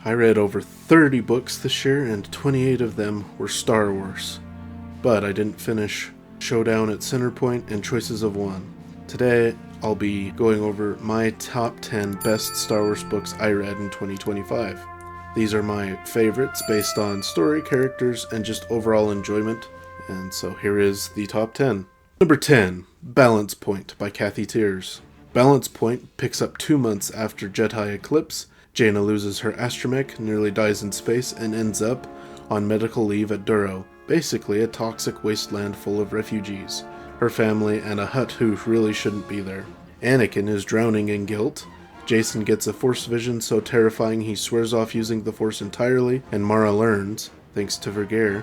I read over 30 books this year, and 28 of them were Star Wars. But I didn't finish Showdown at Centerpoint and Choices of One. Today, I'll be going over my top 10 best Star Wars books I read in 2025. These are my favorites based on story, characters, and just overall enjoyment. And so here is the top 10. Number 10, Balance Point by Kathy Tears. Balance Point picks up 2 months after Jedi Eclipse. Jaina loses her astromech, nearly dies in space, and ends up on medical leave at Duro, basically a toxic wasteland full of refugees, her family, and a Hutt who really shouldn't be there. Anakin is drowning in guilt. Jason gets a Force vision so terrifying he swears off using the Force entirely, and Mara learns, thanks to Vergere,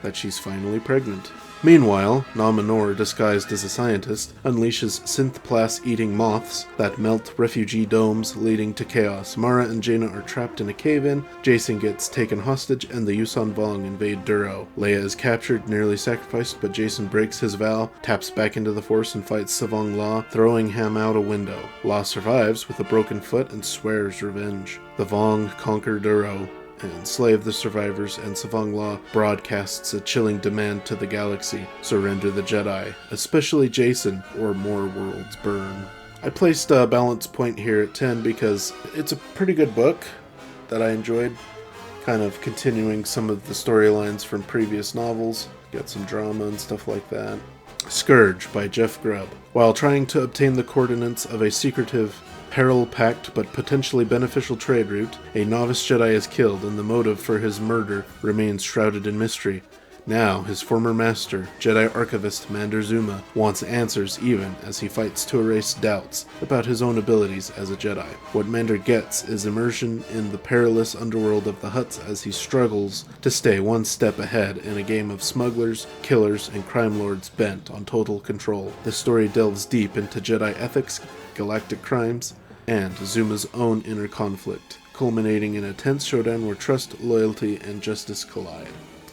that she's finally pregnant. Meanwhile, Nama Noor, disguised as a scientist, unleashes synth-plas-eating moths that melt refugee domes, leading to chaos. Mara and Jaina are trapped in a cave-in, Jason gets taken hostage, and the Yuuzhan Vong invade Duro. Leia is captured, nearly sacrificed, but Jason breaks his vow, taps back into the Force, and fights Savong Law, throwing him out a window. Law survives with a broken foot and swears revenge. The Vong conquer Duro and enslave the survivors, and Savong Law broadcasts a chilling demand to the galaxy: surrender the Jedi, especially Jason, or more worlds burn. I placed Balance Point here at 10 because it's a pretty good book that I enjoyed, kind of continuing some of the storylines from previous novels, got some drama and stuff like that. Scourge by Jeff Grubb. While trying to obtain the coordinates of a secretive, peril-packed but potentially beneficial trade route, a novice Jedi is killed, and the motive for his murder remains shrouded in mystery. Now, his former master, Jedi Archivist Mander Zuma, wants answers even as he fights to erase doubts about his own abilities as a Jedi. What Mander gets is immersion in the perilous underworld of the Hutts as he struggles to stay one step ahead in a game of smugglers, killers, and crime lords bent on total control. The story delves deep into Jedi ethics, galactic crimes, and Zuma's own inner conflict, culminating in a tense showdown where trust, loyalty, and justice collide.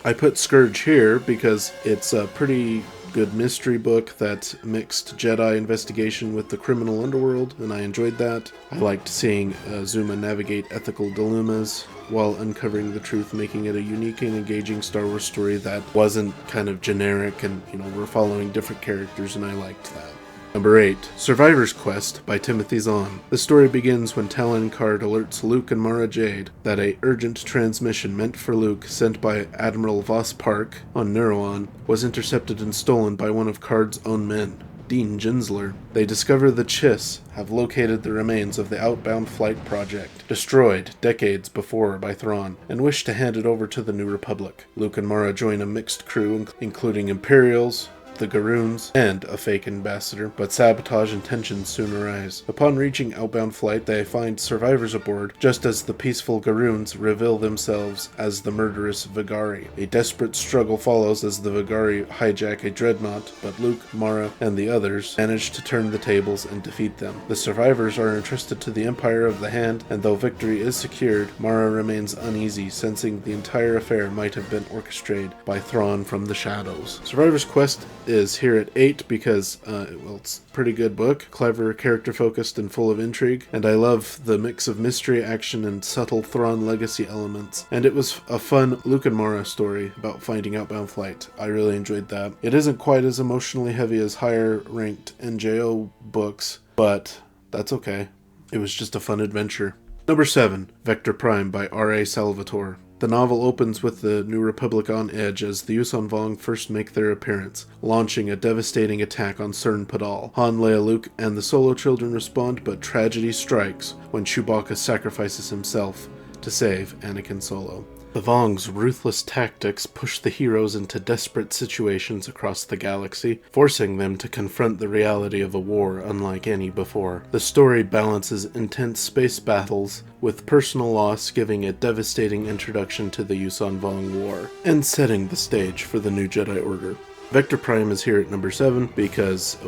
I put Scourge here because it's a pretty good mystery book that mixed Jedi investigation with the criminal underworld, and I enjoyed that. I liked seeing Zuma navigate ethical dilemmas while uncovering the truth, making it a unique and engaging Star Wars story that wasn't kind of generic, and we're following different characters, and I liked that. Number 8, Survivor's Quest by Timothy Zahn. The story begins when Talon Karrde alerts Luke and Mara Jade that a urgent transmission meant for Luke, sent by Admiral Voss Park on Neuron, was intercepted and stolen by one of Karrde's own men, Dean Ginsler. They discover the Chiss have located the remains of the Outbound flight project, destroyed decades before by Thrawn, and wish to hand it over to the New Republic. Luke and Mara join a mixed crew, including Imperials, the Garoons, and a fake ambassador, but sabotage and tensions soon arise. Upon reaching Outbound flight, they find survivors aboard, just as the peaceful Garoons reveal themselves as the murderous Vigari. A desperate struggle follows as the Vigari hijack a dreadnought, but Luke, Mara, and the others manage to turn the tables and defeat them. The survivors are entrusted to the Empire of the Hand, and though victory is secured, Mara remains uneasy, sensing the entire affair might have been orchestrated by Thrawn from the shadows. Survivor's Quest is here at 8 because, it's a pretty good book, clever, character-focused, and full of intrigue, and I love the mix of mystery, action, and subtle Thrawn legacy elements. And it was a fun Luke and Mara story about finding Outbound flight. I really enjoyed that. It isn't quite as emotionally heavy as higher-ranked NJO books, but that's okay. It was just a fun adventure. Number 7, Vector Prime by R.A. Salvatore. The novel opens with the New Republic on edge as the Yuuzhan Vong first make their appearance, launching a devastating attack on Cern Padal. Han, Leia, Luke, and the Solo children respond, but tragedy strikes when Chewbacca sacrifices himself to save Anakin Solo. The Vong's ruthless tactics push the heroes into desperate situations across the galaxy, forcing them to confront the reality of a war unlike any before. The story balances intense space battles with personal loss, giving a devastating introduction to the Yuuzhan Vong War, and setting the stage for the new Jedi Order. Vector Prime is here at number 7 because,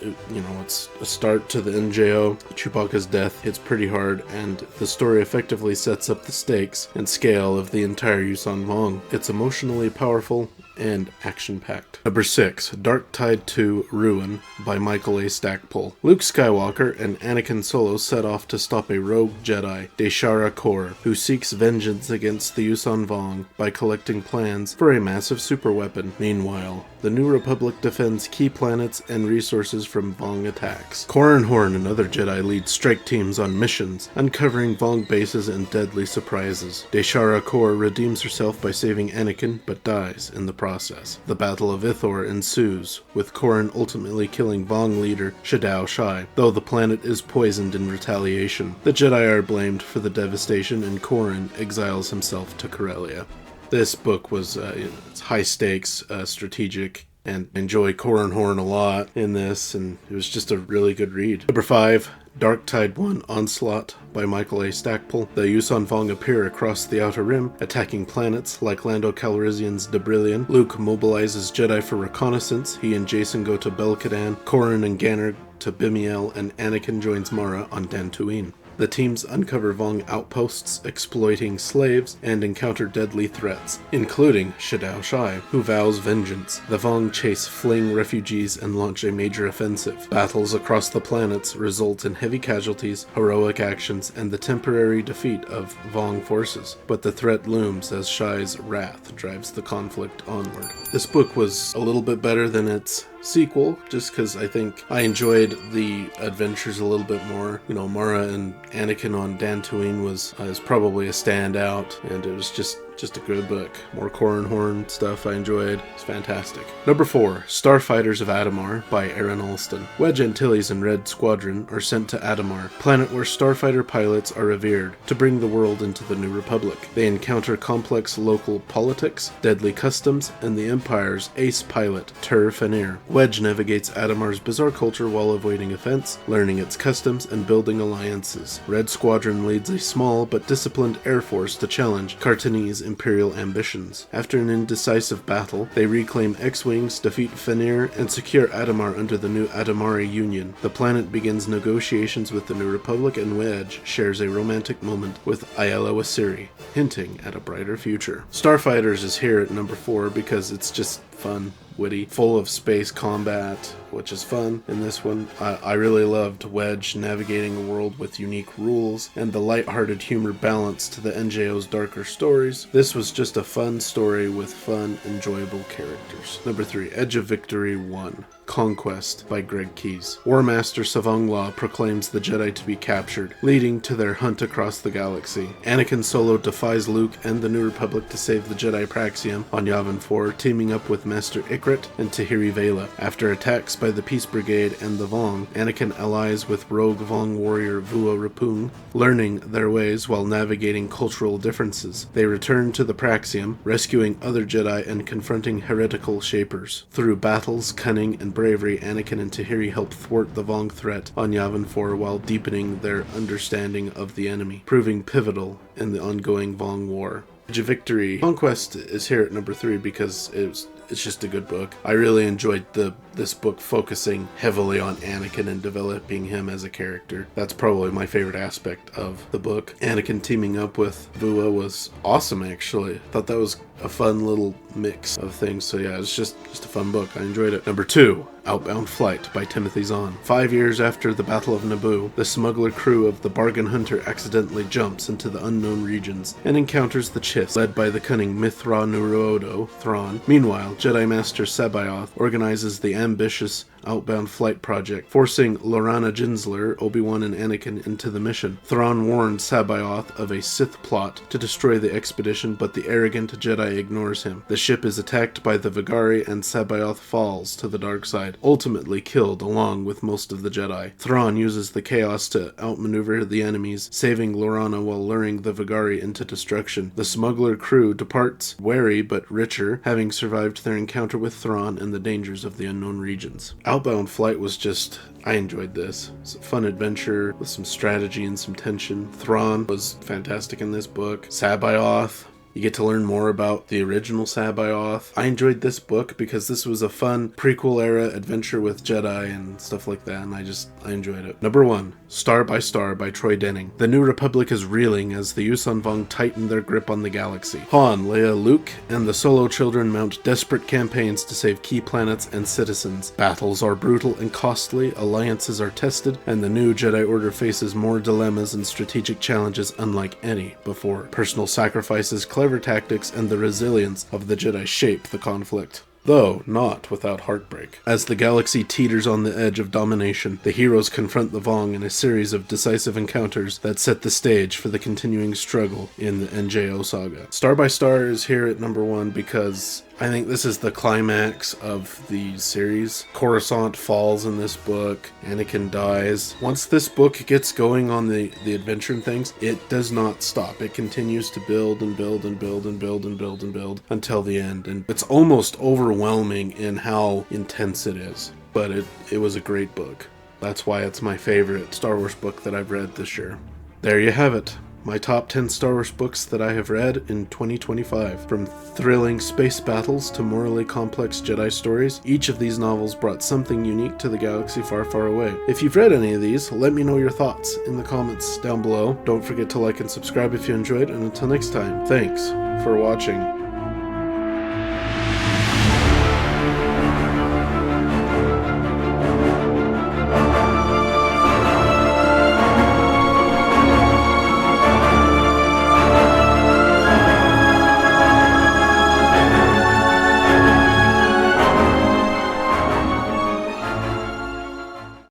it's a start to the NJO. Chewbacca's death hits pretty hard, and the story effectively sets up the stakes and scale of the entire Yuuzhan Vong. It's emotionally powerful and action-packed. Number 6, Dark Tide 2 Ruin by Michael A. Stackpole. Luke Skywalker and Anakin Solo set off to stop a rogue Jedi, Deshara Kor, who seeks vengeance against the Yuuzhan Vong by collecting plans for a massive superweapon. Meanwhile, the New Republic defends key planets and resources from Vong attacks. Corran Horn and other Jedi lead strike teams on missions, uncovering Vong bases and deadly surprises. Deshara Kor redeems herself by saving Anakin, but dies in the process. The Battle of Ithor ensues, with Corran ultimately killing Vong leader Shadao Shai, though the planet is poisoned in retaliation. The Jedi are blamed for the devastation, and Corran exiles himself to Corellia. This book was it's high stakes, strategic, and enjoy Corran Horn a lot in this, and it was just a really good read. Number 5, Dark Tide 1 Onslaught by Michael A. Stackpole. The Yuuzhan Vong appear across the Outer Rim, attacking planets like Lando Calrissian's Debrillion. Luke mobilizes Jedi for reconnaissance. He and Jason go to Belkadan, Corran and Ganner to Bimiel, and Anakin joins Mara on Dantooine. The teams uncover Vong outposts, exploiting slaves, and encounter deadly threats, including Shadao Shai, who vows vengeance. The Vong chase fleeing refugees and launch a major offensive. Battles across the planets result in heavy casualties, heroic actions, and the temporary defeat of Vong forces. But the threat looms as Shai's wrath drives the conflict onward. This book was a little bit better than its sequel, just because I think I enjoyed the adventures a little bit more. You know, Mara and Anakin on Dantooine was probably a standout, and it was just a good book. More Corran Horn stuff I enjoyed. It's fantastic. Number 4, Starfighters of Adamar by Aaron Alston. Wedge Antilles and Red Squadron are sent to Adamar, planet where starfighter pilots are revered, to bring the world into the New Republic. They encounter complex local politics, deadly customs, and the Empire's ace pilot, Tur Fenir. Wedge navigates Adamar's bizarre culture while avoiding offense, learning its customs, and building alliances. Red Squadron leads a small but disciplined air force to challenge Cartani's imperial ambitions. After an indecisive battle, they reclaim X-Wings, defeat Fenir, and secure Adamar under the new Adamari Union. The planet begins negotiations with the New Republic, and Wedge shares a romantic moment with Ayala Wasiri, hinting at a brighter future. Starfighters is here at number 4 because it's just fun, witty, full of space combat, which is fun in this one. I really loved Wedge navigating a world with unique rules and the lighthearted humor balance to the NJO's darker stories. This was just a fun story with fun, enjoyable characters. Number 3, Edge of Victory 1. Conquest by Greg Keyes. War Master Savong Law proclaims the Jedi to be captured, leading to their hunt across the galaxy. Anakin Solo defies Luke and the New Republic to save the Jedi Praxium on Yavin 4, teaming up with Master Ikrit and Tahiri Vela. After attacks by the Peace Brigade and the Vong, Anakin allies with rogue Vong warrior Vua Rapung, learning their ways while navigating cultural differences. They return to the Praxium, rescuing other Jedi and confronting heretical shapers. Through battles, cunning, and bravery, Anakin and Tahiri help thwart the Vong threat on Yavin 4 while deepening their understanding of the enemy, proving pivotal in the ongoing Vong War. Edge of Victory Conquest is here at number 3 because it's just a good book. I really enjoyed this book focusing heavily on Anakin and developing him as a character. That's probably my favorite aspect of the book. Anakin teaming up with Vua was awesome, actually. I thought that was a fun little mix of things. So yeah, it's just a fun book. I enjoyed it. Number 2, Outbound Flight by Timothy Zahn. 5 years after the Battle of Naboo, the smuggler crew of the Bargain Hunter accidentally jumps into the unknown regions and encounters the Chiss, led by the cunning Mithra Nuruodo, Thrawn. Meanwhile, Jedi Master Sabaoth organizes the ambitious Outbound Flight project, forcing Lorana Jinsler, Obi-Wan, and Anakin into the mission. Thrawn warns Sabaoth of a Sith plot to destroy the expedition, but the arrogant Jedi ignores him. The ship is attacked by the Vigari, and Sabaoth falls to the dark side, ultimately killed along with most of the Jedi. Thrawn uses the chaos to outmaneuver the enemies, saving Lorana while luring the Vigari into destruction. The smuggler crew departs wary but richer, having survived their encounter with Thrawn and the dangers of the unknown regions. Outbound Flight was I enjoyed this. It's a fun adventure with some strategy and some tension. Thrawn was fantastic in this book. Sabaoth, you get to learn more about the original Sabaoth. I enjoyed this book because this was a fun prequel era adventure with Jedi and stuff like that, and I enjoyed it. Number 1, Star by Star by Troy Denning. The New Republic is reeling as the Yuuzhan Vong tighten their grip on the galaxy. Han, Leia, Luke, and the Solo children mount desperate campaigns to save key planets and citizens. Battles are brutal and costly, alliances are tested, and the new Jedi Order faces more dilemmas and strategic challenges unlike any before. Personal sacrifices, clever tactics, and the resilience of the Jedi shape the conflict. Though not without heartbreak. As the galaxy teeters on the edge of domination, the heroes confront the Vong in a series of decisive encounters that set the stage for the continuing struggle in the NJO saga. Star by Star is here at number 1 because I think this is the climax of the series. Coruscant falls in this book, Anakin dies. Once this book gets going on the adventure and things, it does not stop. It continues to build and build and build and build and build and build until the end. And it's almost overwhelming in how intense it is. But it was a great book. That's why it's my favorite Star Wars book that I've read this year. There you have it. My top 10 Star Wars books that I have read in 2025. From thrilling space battles to morally complex Jedi stories, each of these novels brought something unique to the galaxy far, far away. If you've read any of these, let me know your thoughts in the comments down below. Don't forget to like and subscribe if you enjoyed, and until next time, thanks for watching.